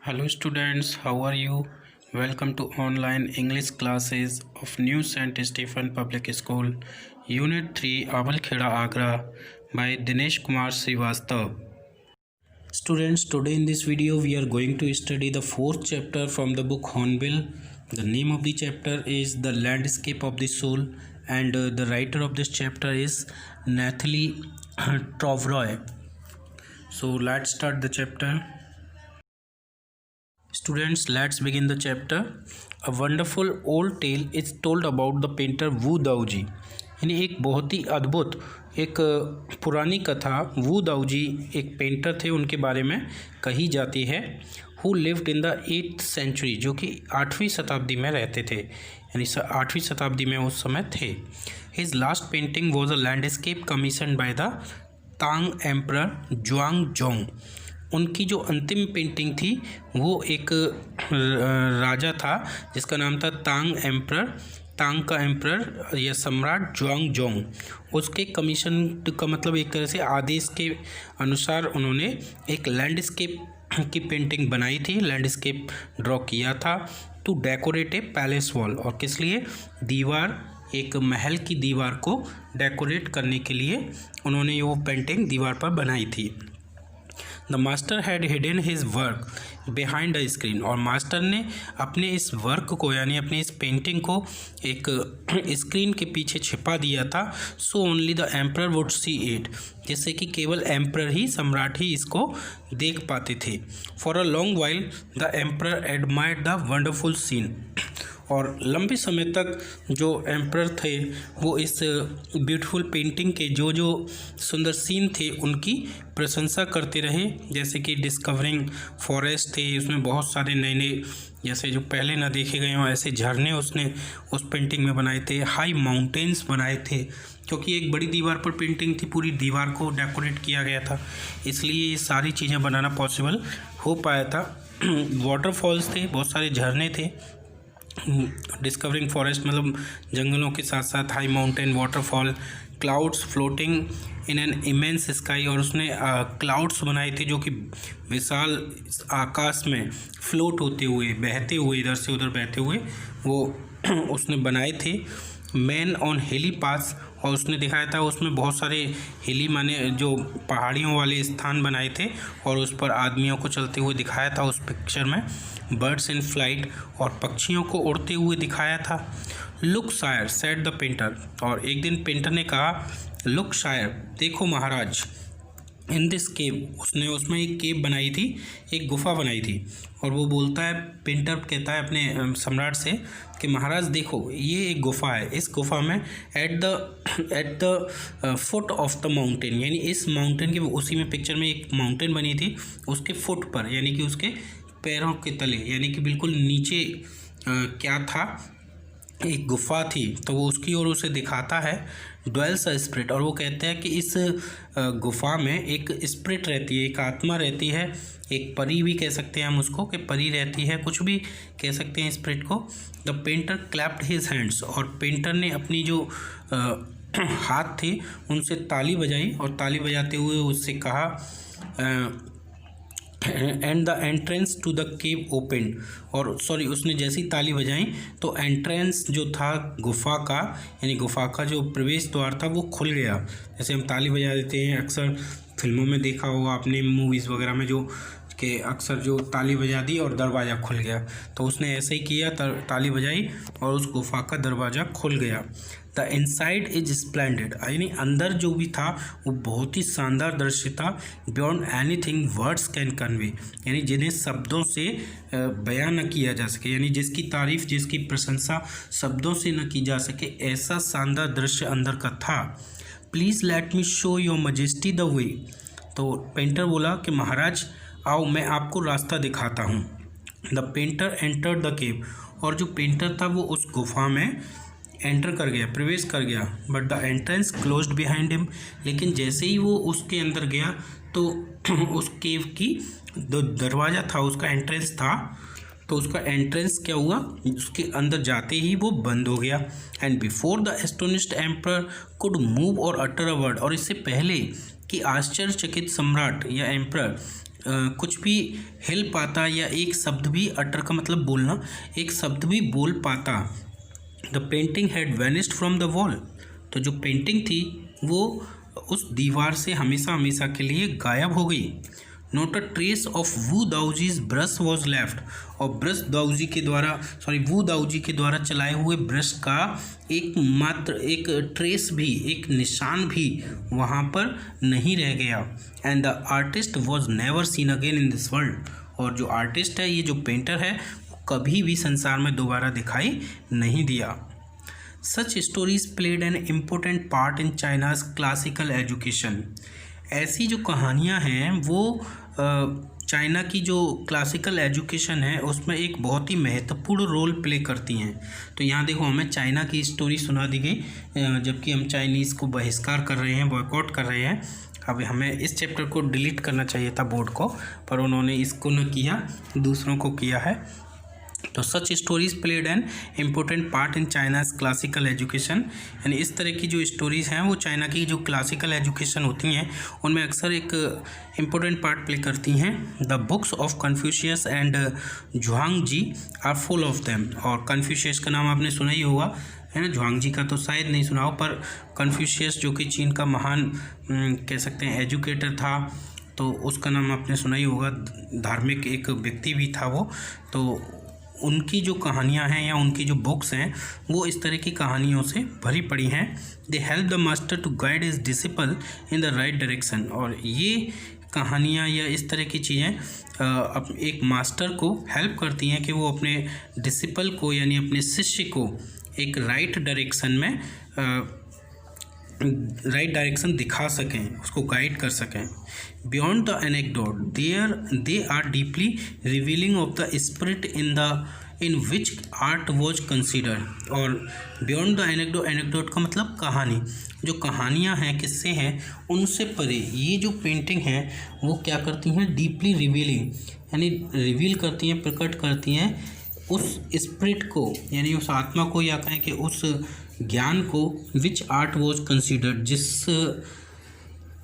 Hello students, how are you? Welcome to online English classes of New St. Stephen Public School, Unit 3, Awal Kheda Agra by Dinesh Kumar Srivastav. Students, today in this video we are going to study the fourth chapter from the book Hornbill. The name of the chapter is The Landscape of the Soul, and the writer of this chapter is Nathalie Trovroy. So let's start the chapter. Students, let's begin the chapter. A wonderful old tale is told about the painter वू दाऊजी. यानी एक बहुत ही अद्भुत एक पुरानी कथा वू दाऊजी एक painter थे उनके बारे में कही जाती है. Who lived in the 8th century, जो कि 8वीं शताब्दी में रहते थे, यानी 8वीं शताब्दी में उस समय थे. His last painting was a landscape commission by the Tang emperor Xuanzong. उनकी जो अंतिम पेंटिंग थी वो एक राजा था जिसका नाम था तांग का एम्परर या सम्राट जुआंग जोंग. उसके कमीशन का मतलब एक तरह से आदेश के अनुसार उन्होंने एक लैंडस्केप की पेंटिंग बनाई थी, लैंडस्केप ड्रॉ किया था to decorate a palace wall. और किस लिए? दीवार, एक महल की दीवार को डेकोरेट करने के लिए उन्होंने वो पेंटिंग दीवार पर बनाई थी. The master had hidden his work behind the screen. और मास्टर ने अपने इस वर्क को यानी अपने इस पेंटिंग को एक स्क्रीन के पीछे छिपा दिया था. So only the emperor would see it, जिससे कि केवल एम्परर ही, सम्राट ही इसको देख पाते थे. For a long while the emperor admired the wonderful scene. और लंबे समय तक जो एम्परर थे वो इस ब्यूटीफुल पेंटिंग के जो जो सुंदर सीन थे उनकी प्रशंसा करते रहे. जैसे कि डिस्कवरिंग फॉरेस्ट थे, उसमें बहुत सारे नए नए जैसे जो पहले ना देखे गए हों ऐसे झरने उसने उस पेंटिंग में बनाए थे. हाई माउंटेन्स बनाए थे, क्योंकि एक बड़ी दीवार पर पेंटिंग थी, पूरी दीवार को डेकोरेट किया गया था, इसलिए ये सारी चीज़ें बनाना पॉसिबल हो पाया था. वाटरफॉल्स थे, बहुत सारे झरने थे. डिस्कवरिंग फॉरेस्ट मतलब जंगलों के साथ साथ high mountain, waterfall, clouds floating in an immense sky. और उसने क्लाउड्स बनाए थे जो कि विशाल आकाश में फ्लोट होते हुए, बहते हुए, इधर से उधर बहते हुए वो उसने बनाए थे. मैन ऑन हिली पास, और उसने दिखाया था उसमें बहुत सारे हिली माने जो पहाड़ियों वाले स्थान बनाए थे और उस पर आदमियों को चलते हुए दिखाया था उस पिक्चर में. बर्ड्स इन फ्लाइट, और पक्षियों को उड़ते हुए दिखाया था. लुक शायर सेड द पेंटर, और एक दिन पेंटर ने कहा लुक शायर, देखो महाराज, इन दिस केव, उसने उसमें एक केव बनाई थी, एक गुफा बनाई थी. और वो बोलता है, पेंटर कहता है अपने सम्राट से कि महाराज देखो ये एक गुफा है, इस गुफा में at the foot of the mountain, यानी इस माउंटेन के, उसी में पिक्चर में एक माउंटेन बनी थी, उसके फुट पर यानी कि उसके पैरों के तले यानी कि बिल्कुल नीचे क्या था, एक गुफा थी. तो वो उसकी ओर उसे दिखाता है. ड्वेल्स अ स्पिरिट, और वो कहते हैं कि इस गुफा में एक स्पिरिट रहती है, एक आत्मा रहती है, एक परी भी कह सकते हैं हम उसको, कि परी रहती है, कुछ भी कह सकते हैं स्पिरिट को. The painter clapped his hands, और पेंटर ने अपनी जो हाथ थे उनसे ताली बजाई, और ताली बजाते हुए उससे कहा and the entrance to the cave open. और सॉरी, उसने जैसी ताली बजाई तो एंट्रेंस जो था गुफा का, यानी गुफा का जो प्रवेश द्वार था वो खुल गया. जैसे हम ताली बजा देते हैं, अक्सर फिल्मों में देखा होगा आपने, मूवीज़ वगैरह में, जो कि अक्सर जो ताली बजा दी और दरवाज़ा खुल गया, तो उसने ऐसे ही किया, ताली बजाई और उस गुफा का दरवाज़ा खुल गया. द इनसाइड इज स्प्लेंडेड, यानी अंदर जो भी था वो बहुत ही शानदार दृश्य था. Beyond anything words can convey, यानी जिन्हें शब्दों से बयां न किया जा सके, यानी जिसकी तारीफ, जिसकी प्रशंसा शब्दों से न की जा सके, ऐसा शानदार दृश्य अंदर का था. Please let me show your majesty the way. तो पेंटर बोला कि महाराज आओ, मैं आपको रास्ता दिखाता हूँ. The painter entered the cave, और जो पेंटर था वो उस गुफा में एंटर कर गया, प्रवेश कर गया. But the entrance closed behind him, लेकिन जैसे ही वो उसके अंदर गया तो उस केव की जो दरवाज़ा था, उसका एंट्रेंस था, तो उसका एंट्रेंस क्या हुआ, उसके अंदर जाते ही वो बंद हो गया. And before the astonished emperor could move और अटर अ वर्ड, और इससे पहले कि आश्चर्यचकित सम्राट या एम्परर कुछ भी हिल पाता या एक शब्द भी अटर का मतलब बोलना, एक शब्द भी बोल पाता। The painting had vanished from the wall, तो जो पेंटिंग थी वो उस दीवार से हमेशा हमेशा के लिए गायब हो गई। Not a trace of Wu Daozi's brush was left, और वू दाऊजी के द्वारा चलाए हुए ब्रश का एक ट्रेस भी, एक निशान भी वहाँ पर नहीं रह गया। And the artist was never seen again in this world, और जो आर्टिस्ट है, ये जो पेंटर है, वो कभी भी संसार में दोबारा दिखाई नहीं दिया। Such stories played an important part in China's classical education, ऐसी जो कहानियाँ हैं वो चाइना की जो क्लासिकल एजुकेशन है उसमें एक बहुत ही महत्वपूर्ण रोल प्ले करती हैं। तो यहाँ देखो, हमें चाइना की स्टोरी सुना दी गई, जबकि हम चाइनीज़ को बहिष्कार कर रहे हैं, बॉयकॉट कर रहे हैं। अब हमें इस चैप्टर को डिलीट करना चाहिए था बोर्ड को, पर उन्होंने इसको न किया, दूसरों को किया है। तो such stories played an important part in China's classical education, यानी इस तरह की जो स्टोरीज़ हैं वो चाइना की जो क्लासिकल एजुकेशन होती हैं उनमें अक्सर एक इम्पोर्टेंट पार्ट प्ले करती हैं। The books of Confucius and Zhuangzi are full of them, और कन्फ्यूशियस का नाम आपने सुना ही होगा, है ना। झुआंगजी का तो शायद नहीं सुना हो, पर कन्फ्यूशियस जो कि चीन का महान कह सकते हैं एजुकेटर था, तो उसका नाम आपने सुना ही होगा, धार्मिक एक व्यक्ति भी था वो। तो उनकी जो कहानियाँ हैं या उनकी जो बुक्स हैं वो इस तरह की कहानियों से भरी पड़ी हैं। They help the master to guide his disciple in the right direction, और ये कहानियाँ या इस तरह की चीज़ें एक मास्टर को हेल्प करती हैं कि वो अपने डिसिपल को यानी अपने शिष्य को एक राइट डायरेक्शन दिखा सकें, उसको गाइड कर सकें। Beyond the anecdote they are deeply revealing of the spirit in which art was considered, और बियॉन्ड द एनेक्डोट का मतलब कहानी, जो कहानियाँ हैं, किस्से हैं, उनसे परे ये जो पेंटिंग है वो क्या करती हैं, डीपली रिवीलिंग, यानी रिवील करती हैं, प्रकट करती हैं उस स्पिरिट को, यानी उस आत्मा को, या कहें कि उस ज्ञान को, विच आर्ट वॉज कंसिडर्ड, जिस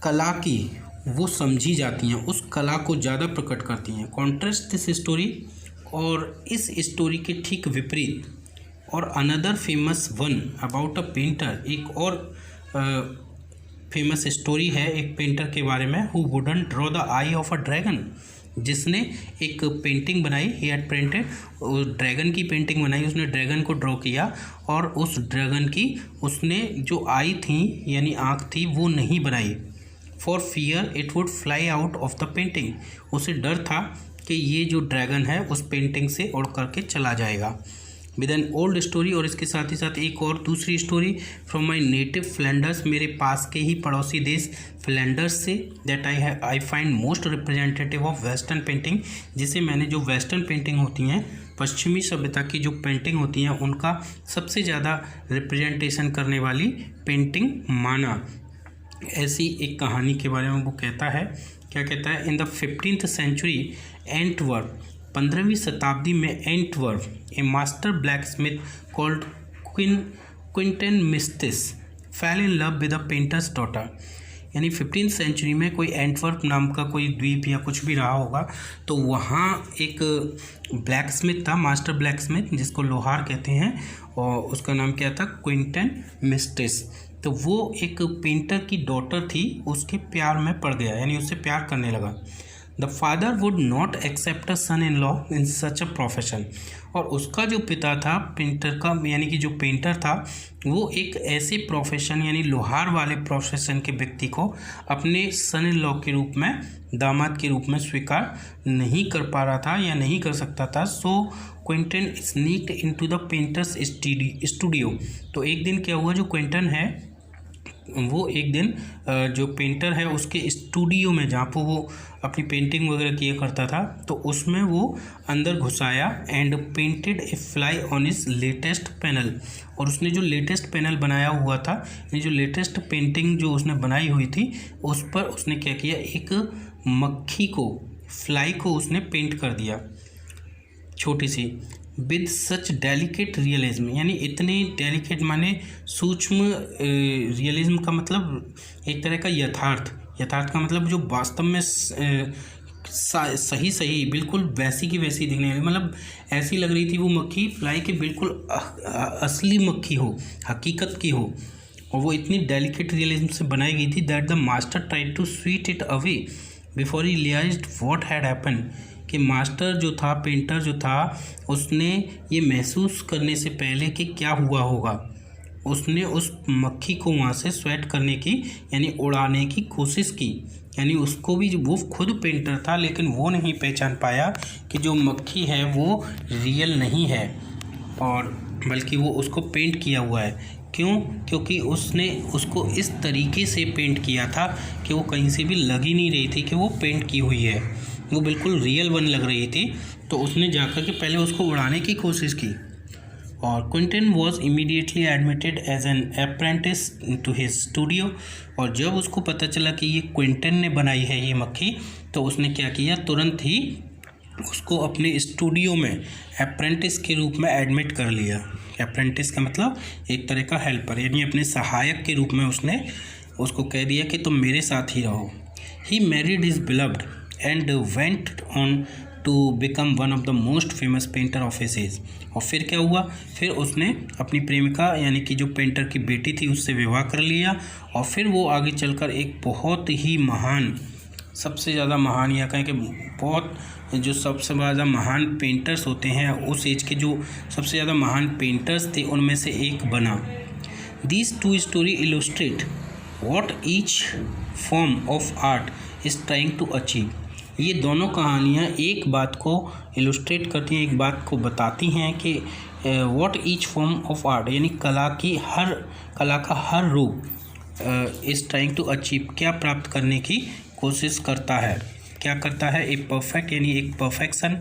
कला की वो समझी जाती हैं, उस कला को ज़्यादा प्रकट करती हैं। कॉन्ट्रास्ट दिस स्टोरी, और इस स्टोरी के ठीक विपरीत, और another famous one about a painter, एक और फेमस स्टोरी है एक पेंटर के बारे में, who wouldn't draw the I of a dragon, जिसने एक पेंटिंग बनाई, ही हैड पेंटेड, ड्रैगन की पेंटिंग बनाई, उसने ड्रैगन को ड्रॉ किया, और उस ड्रैगन की उसने जो आई थी यानी आँख थी वो नहीं बनाई, for fear it would fly out of the painting, उसे डर था कि ये जो ड्रैगन है उस पेंटिंग से उड़ करके चला जाएगा। विद एन ओल्ड स्टोरी, और इसके साथ ही साथ एक और दूसरी story from my native Flanders, मेरे पास के ही पड़ोसी देश फ्लैंडर्स से, that I find most representative of western painting, जिसे मैंने जो वेस्टर्न पेंटिंग होती हैं, पश्चिमी सभ्यता की जो पेंटिंग होती हैं, उनका सबसे ज़्यादा रिप्रेजेंटेशन करने वाली पेंटिंग माना। ऐसी एक कहानी के बारे में वो कहता है, क्या कहता है, in the 15th century Antwerp, 15वीं शताब्दी में Antwerp, a master black smith called Quinten Matsys fell in love with a painter's daughter, यानी 15th सेंचुरी में कोई एंटवर्प नाम का कोई द्वीप या कुछ भी रहा होगा, तो वहाँ एक ब्लैक स्मिथ था, मास्टर ब्लैक स्मिथ, जिसको लोहार कहते हैं, और उसका नाम क्या था, क्विंटन मिस्टिस। तो वो एक पेंटर की डॉटर थी, उसके प्यार में पड़ गया, यानी उससे प्यार करने लगा। The father would not accept a son in law in such a profession, और उसका जो पिता था पेंटर का, यानी कि जो पेंटर था, वो एक ऐसे प्रोफेशन यानी लोहार वाले प्रोफेशन के व्यक्ति को अपने सन इन लॉ के रूप में, दामाद के रूप में स्वीकार नहीं कर पा रहा था या नहीं कर सकता था। So Quinten sneaked into the painter's studio, तो एक दिन क्या हुआ, जो क्विंटन है वो एक दिन जो पेंटर है उसके स्टूडियो में, जहाँ पर वो अपनी पेंटिंग वगैरह किया करता था, तो उसमें वो अंदर घुसाया and painted a fly on his latest panel, और उसने जो लेटेस्ट पैनल बनाया हुआ था, ये जो लेटेस्ट पेंटिंग जो उसने बनाई हुई थी, उस पर उसने क्या किया, एक मक्खी को, फ्लाई को उसने पेंट कर दिया, छोटी सी, विद सच डेलिकेट रियलिज्म, यानी इतने डेलिकेट माने सूक्ष्म, रियलिज्म का मतलब एक तरह का यथार्थ का मतलब जो वास्तव में सही सही बिल्कुल वैसी की वैसी दिखने लगी, मतलब ऐसी लग रही थी वो मक्खी फ्लाई के बिल्कुल असली मक्खी हो, हकीकत की हो। और वो इतनी डेलिकेट रियलिज्म से बनाई गई थी that the master tried to sweep it away before he realised what had happen, कि मास्टर जो था, पेंटर जो था, उसने ये महसूस करने से पहले कि क्या हुआ होगा, उसने उस मक्खी को वहाँ से स्वेट करने की यानी उड़ाने की कोशिश की। यानी उसको भी, वो खुद पेंटर था लेकिन वो नहीं पहचान पाया कि जो मक्खी है वो रियल नहीं है, और बल्कि वो उसको पेंट किया हुआ है। क्यों? क्योंकि उसने उसको इस तरीके से पेंट किया था कि वो कहीं से भी लग ही नहीं रही थी कि वो पेंट की हुई है, वो बिल्कुल रियल वन लग रही थी। तो उसने जाकर के पहले उसको उड़ाने की कोशिश की। और Quentin was immediately admitted as an apprentice to his studio. और जब उसको पता चला कि ये क्विंटन ने बनाई है ये मक्खी, तो उसने क्या किया, तुरंत ही उसको अपने स्टूडियो में अप्रेंटिस के रूप में एडमिट कर लिया। अप्रेंटिस का मतलब एक तरह का हेल्पर, यानी अपने सहायक के रूप में उसने उसको कह दिया कि तुम मेरे साथ ही रहो। He married his beloved and went on to become one of the most famous painter of his age. और फिर क्या हुआ, फिर उसने अपनी प्रेमिका यानी कि जो पेंटर की बेटी थी उससे विवाह कर लिया, और फिर वो आगे चलकर एक बहुत ही महान, सबसे ज़्यादा महान, या कहें कि बहुत जो सबसे ज़्यादा महान पेंटर्स होते हैं उस एज के, जो सबसे ज़्यादा महान पेंटर्स थे उनमें से एक बना। These two story illustrate what each form of art is trying to achieve. ये दोनों कहानियाँ एक बात को इलस्ट्रेट करती हैं, एक बात को बताती हैं कि what each form of art, यानी कला का हर रूप इज़ ट्राइंग टू अचीव, क्या प्राप्त करने की कोशिश करता है, क्या करता है, एक परफेक्ट यानी एक परफेक्शन।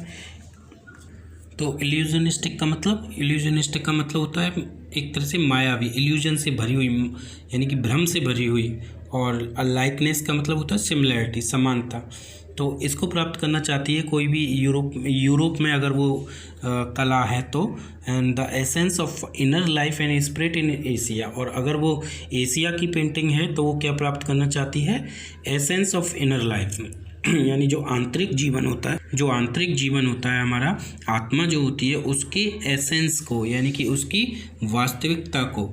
तो इल्यूजनिस्टिक का मतलब होता है एक तरह से मायावी, इल्यूजन से भरी हुई, यानी कि भ्रम से भरी हुई। और लाइकनेस का मतलब होता है सिमिलैरिटी, समानता। तो इसको प्राप्त करना चाहती है कोई भी यूरोप में अगर वो कला है तो, and the essence of inner life and spirit in Asia. और अगर वो एशिया की पेंटिंग है तो वो क्या प्राप्त करना चाहती है, एसेंस ऑफ इनर लाइफ, यानी जो आंतरिक जीवन होता है हमारा आत्मा जो होती है, उसके एसेंस को, यानी कि उसकी वास्तविकता को,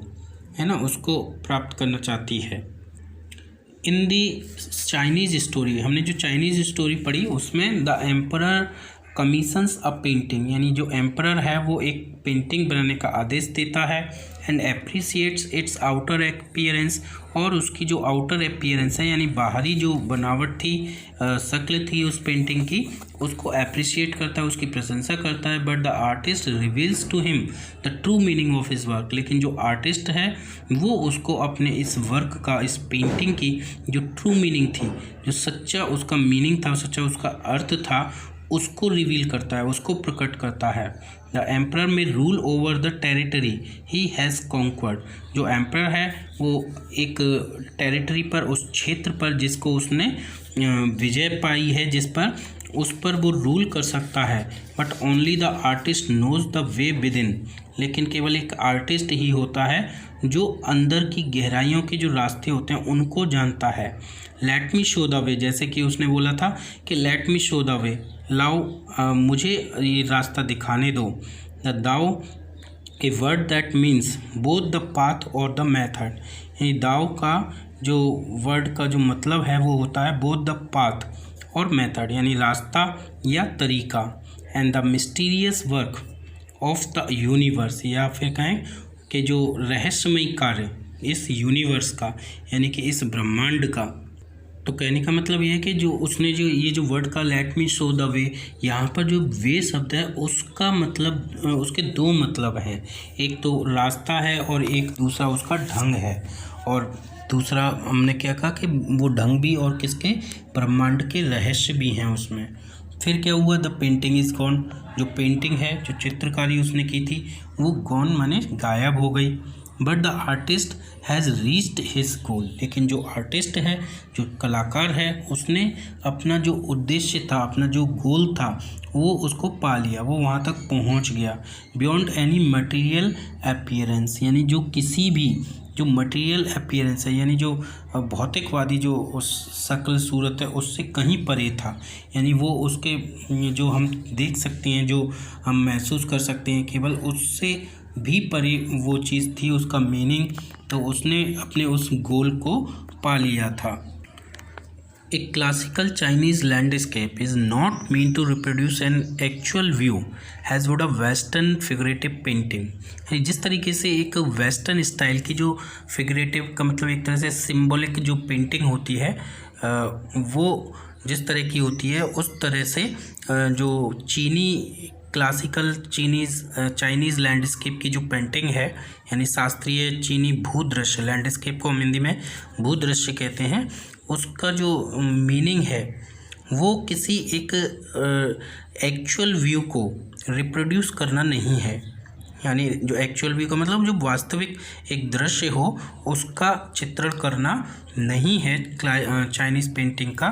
है ना, उसको प्राप्त करना चाहती है। इन दी चाइनीज़ स्टोरी, हमने जो चाइनीज़ स्टोरी पढ़ी उसमें the emperor commissions a painting, यानी जो एम्परर है वो एक पेंटिंग बनाने का आदेश देता है, एंड एप्रिसिएट्स इट्स आउटर अपीयरेंस, और उसकी जो आउटर अपीयरेंस है यानी बाहरी जो बनावट थी, शक्ल थी उस पेंटिंग की, उसको अप्रिशिएट करता है, उसकी प्रशंसा करता है। But the artist reveals to him the true meaning of his work, लेकिन जो आर्टिस्ट है वो उसको अपने इस वर्क का, इस पेंटिंग की जो ट्रू मीनिंग थी, जो सच्चा उसका मीनिंग था, सच्चा उसका अर्थ था, उसको रिवील करता है, उसको प्रकट करता है। The emperor may rule over the territory he has conquered, जो एम्परर है वो एक टेरिटरी पर, उस क्षेत्र पर जिसको उसने विजय पाई है, जिस पर उस पर वो रूल कर सकता है। But only the artist knows the way within, लेकिन केवल एक आर्टिस्ट ही होता है जो अंदर की गहराइयों के जो रास्ते होते हैं उनको जानता है। Let me show the way, जैसे कि उसने बोला था कि let me show the way, लाओ मुझे ये रास्ता दिखाने दो। द दाओ a word that means both the path और द मैथड, यानी दाओ का जो वर्ड का जो मतलब है वो होता है बोथ द पाथ और मेथड, यानी रास्ता या तरीका। And the mysterious work of the universe, या फिर कहें कि जो रहस्यमय कार्य इस यूनिवर्स का, यानी कि इस ब्रह्मांड का। तो कहने का मतलब ये है कि जो उसने जो ये जो वर्ड का let me show the way, यहाँ पर जो वे शब्द है उसका मतलब, उसके दो मतलब हैं, एक तो रास्ता है और एक दूसरा उसका ढंग है। और दूसरा हमने क्या कहा कि वो ढंग भी और किसके, ब्रह्मांड के रहस्य भी हैं उसमें। फिर क्या हुआ, द पेंटिंग इज़ गॉन, जो पेंटिंग है, जो चित्रकारी उसने की थी वो गॉन माने गायब हो गई। But the artist has reached his goal, लेकिन जो आर्टिस्ट है, जो कलाकार है, उसने अपना जो उद्देश्य था, अपना जो गोल था वो उसको पा लिया, वो वहाँ तक पहुँच गया। बियॉन्ड एनी मटेरियल अपीयरेंस, यानी जो किसी भी जो मटेरियल अपीयरेंस है, यानी जो भौतिकवादी जो उस शक्ल सूरत है उससे कहीं परे था, यानी वो उसके जो हम देख सकते हैं, जो हम महसूस कर सकते हैं, केवल उससे भी परे वो चीज़ थी, उसका मीनिंग। तो उसने अपने उस गोल को पा लिया था। A classical Chinese landscape is not meant to reproduce an actual view as would a western figurative painting। जिस तरीके से एक वेस्टर्न स्टाइल की जो फिगरेटिव का मतलब एक तरह से सिंबॉलिक जो पेंटिंग होती है वो जिस तरह की होती है, उस तरह से जो चीनी क्लासिकल चाइनीज़ लैंडस्केप की जो पेंटिंग है, यानी शास्त्रीय चीनी भूदृश्य, लैंडस्केप को हम हिंदी में भूदृश्य कहते हैं, उसका जो मीनिंग है वो किसी एक एक्चुअल व्यू को रिप्रोड्यूस करना नहीं है, यानी जो एक्चुअल व्यू का मतलब जो वास्तविक एक दृश्य हो उसका चित्रण करना नहीं है चाइनीज़ पेंटिंग का।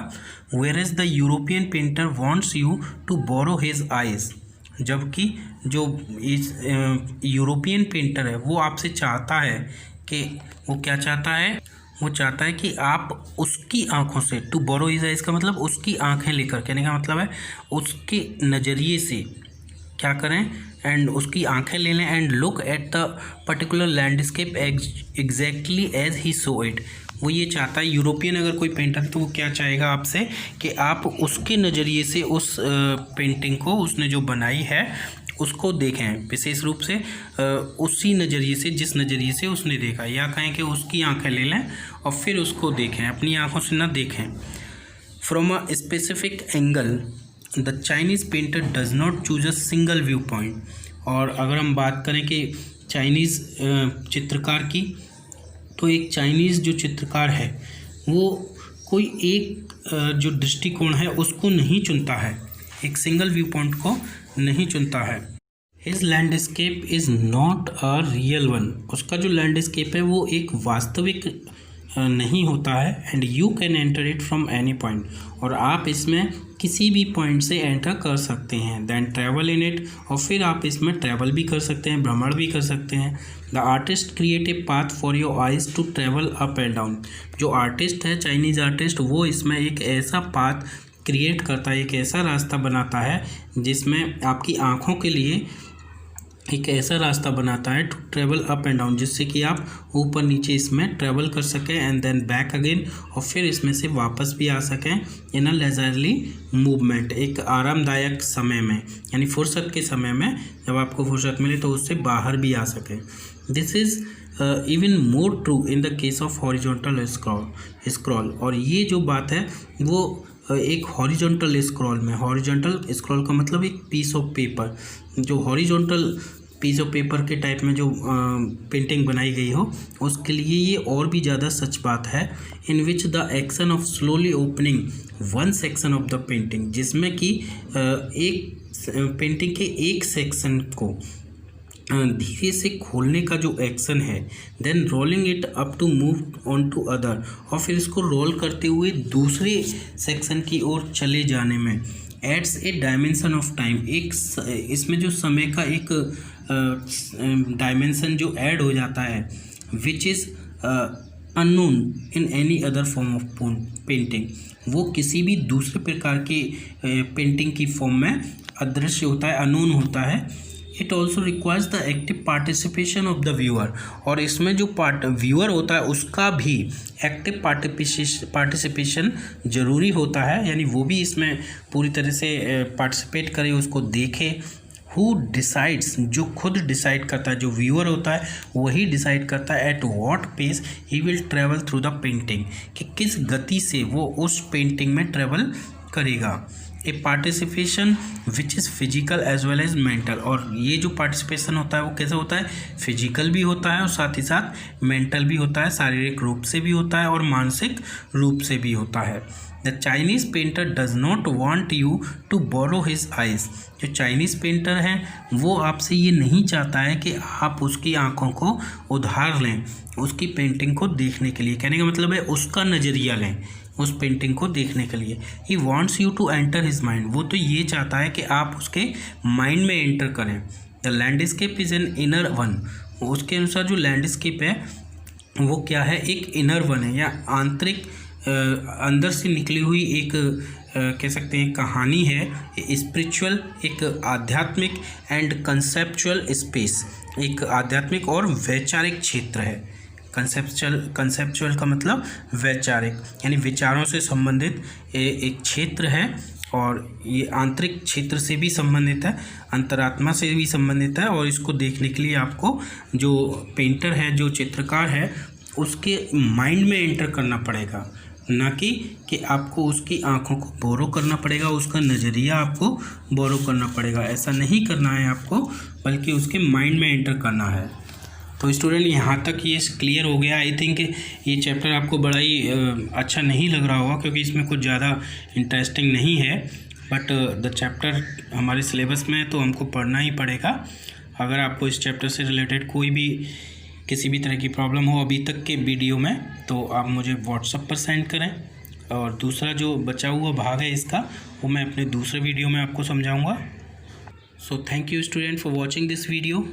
Whereas the European painter wants you to borrow his eyes, जबकि जो इस यूरोपियन पेंटर है वो आपसे चाहता है कि वो क्या चाहता है, वो चाहता है कि आप उसकी आंखों से, टू बोरो हिज आइज़ का मतलब उसकी आंखें लेकर, कहने का मतलब है उसके नज़रिए से क्या करें, एंड उसकी आंखें ले लें, and look at the particular landscape exactly as he saw it. वो ये चाहता है, यूरोपियन अगर कोई पेंटर तो वो क्या चाहेगा आपसे कि आप उसके नज़रिए से उस पेंटिंग को उसने जो बनाई है उसको देखें, विशेष रूप से उसी नज़रिए से जिस नज़रिए से उसने देखा, या कहें कि उसकी आंखें ले लें और फिर उसको देखें, अपनी आंखों से ना देखें। From a specific angle the Chinese painter does not choose a single view point. और अगर हम बात करें कि चाइनीज़ चित्रकार की, तो एक चाइनीज़ जो चित्रकार है वो कोई एक जो दृष्टिकोण है उसको नहीं चुनता है, एक सिंगल व्यू पॉइंट को नहीं चुनता है। His landscape is not a real one, उसका जो लैंडस्केप है वो एक वास्तविक नहीं होता है। And you can enter it from any point, और आप इसमें किसी भी पॉइंट से एंटर कर सकते हैं। देन ट्रैवल इन इट, और फिर आप इसमें ट्रैवल भी कर सकते हैं, भ्रमण भी कर सकते हैं। The artist create a path for your eyes to travel up and down, जो आर्टिस्ट है चाइनीज़ आर्टिस्ट वो इसमें एक ऐसा पाथ क्रिएट करता है, एक ऐसा रास्ता बनाता है जिसमें आपकी आँखों के लिए एक ऐसा रास्ता बनाता है to travel up and down, जिससे कि आप ऊपर नीचे इसमें ट्रैवल कर सकें एंड देन बैक अगेन, और फिर इसमें से वापस भी आ सकें इन अ लेजरली मूवमेंट, एक आरामदायक समय में, यानी फुर्सत के समय में जब आपको फुर्सत मिले तो उससे बाहर भी आ सकें। This is even more true in the case of horizontal scroll. और ये जो बात है वो एक हॉरिजॉन्टल स्क्रॉल में, हॉरिजॉन्टल स्क्रॉल का मतलब एक पीस ऑफ पेपर, जो हॉरिजॉन्टल पीस ऑफ पेपर के टाइप में जो पेंटिंग बनाई गई हो उसके लिए ये और भी ज़्यादा सच बात है। In which the action of slowly opening one section of the painting, जिसमें कि एक पेंटिंग के एक सेक्शन को धीरे से खोलने का जो एक्शन है, then rolling it up to move on to other, और फिर इसको रोल करते हुए दूसरे सेक्शन की ओर चले जाने में, adds a dimension of time, एक इसमें जो समय का एक डायमेंशन जो ऐड हो जाता है, which is unknown in any other form of painting, वो किसी भी दूसरे प्रकार की पेंटिंग की फॉर्म में अदृश्य होता है, अननोन होता है। It also requires the active participation of the viewer, और इसमें जो व्यूअर होता है उसका भी एक्टिव पार्टिसिपेशन ज़रूरी होता है, यानी वो भी इसमें पूरी तरह से पार्टिसिपेट करे, उसको देखे। हु डिसाइड्स, जो खुद डिसाइड करता है, जो व्यूअर होता है वही डिसाइड करता है at what pace he will travel through the painting, कि किस गति से वो उस पेंटिंग में ट्रैवल करेगा। A participation which is physical as well as mental, और ये जो पार्टिसिपेशन होता है वो कैसे होता है, फिजिकल भी होता है और साथ ही साथ मेंटल भी होता है, शारीरिक रूप से भी होता है और मानसिक रूप से भी होता है। The Chinese painter does not want you to borrow his eyes, जो चाइनीज़ पेंटर है वो आपसे ये नहीं चाहता है कि आप उसकी आँखों को उधार लें उसकी पेंटिंग को देखने के लिए, कहने का मतलब है उसका नज़रिया लें उस पेंटिंग को देखने के लिए। He wants you to enter his mind, वो तो ये चाहता है कि आप उसके माइंड में एंटर करें। The landscape is an inner one, उसके अनुसार जो लैंडस्केप है वो क्या है, एक इनर वन है या आंतरिक अंदर से निकली हुई एक कह सकते हैं कहानी है, स्पिरिचुअल, एक आध्यात्मिक एंड कंसेप्चुअल स्पेस, एक आध्यात्मिक और वैचारिक क्षेत्र है। कंसेप्चुअल का मतलब वैचारिक, यानी विचारों से संबंधित एक क्षेत्र है, और ये आंतरिक क्षेत्र से भी संबंधित है, अंतरात्मा से भी संबंधित है। और इसको देखने के लिए आपको जो पेंटर है, जो चित्रकार है, उसके माइंड में एंटर करना पड़ेगा, ना कि आपको उसकी आंखों को बोरो करना पड़ेगा, उसका नज़रिया आपको बोरो करना पड़ेगा। ऐसा नहीं करना है आपको, बल्कि उसके माइंड में एंटर करना है। तो स्टूडेंट यहाँ तक ये क्लियर हो गया। आई थिंक ये चैप्टर आपको बड़ा ही अच्छा नहीं लग रहा होगा, क्योंकि इसमें कुछ ज़्यादा इंटरेस्टिंग नहीं है, बट द चैप्टर हमारे सिलेबस में है तो हमको पढ़ना ही पड़ेगा। अगर आपको इस चैप्टर से रिलेटेड कोई भी किसी भी तरह की प्रॉब्लम हो अभी तक के वीडियो में, तो आप मुझे व्हाट्सएप पर सेंड करें, और दूसरा जो बचा हुआ भाग है इसका, वो मैं अपने दूसरे वीडियो में आपको समझाऊंगा। So thank you student for watching this video.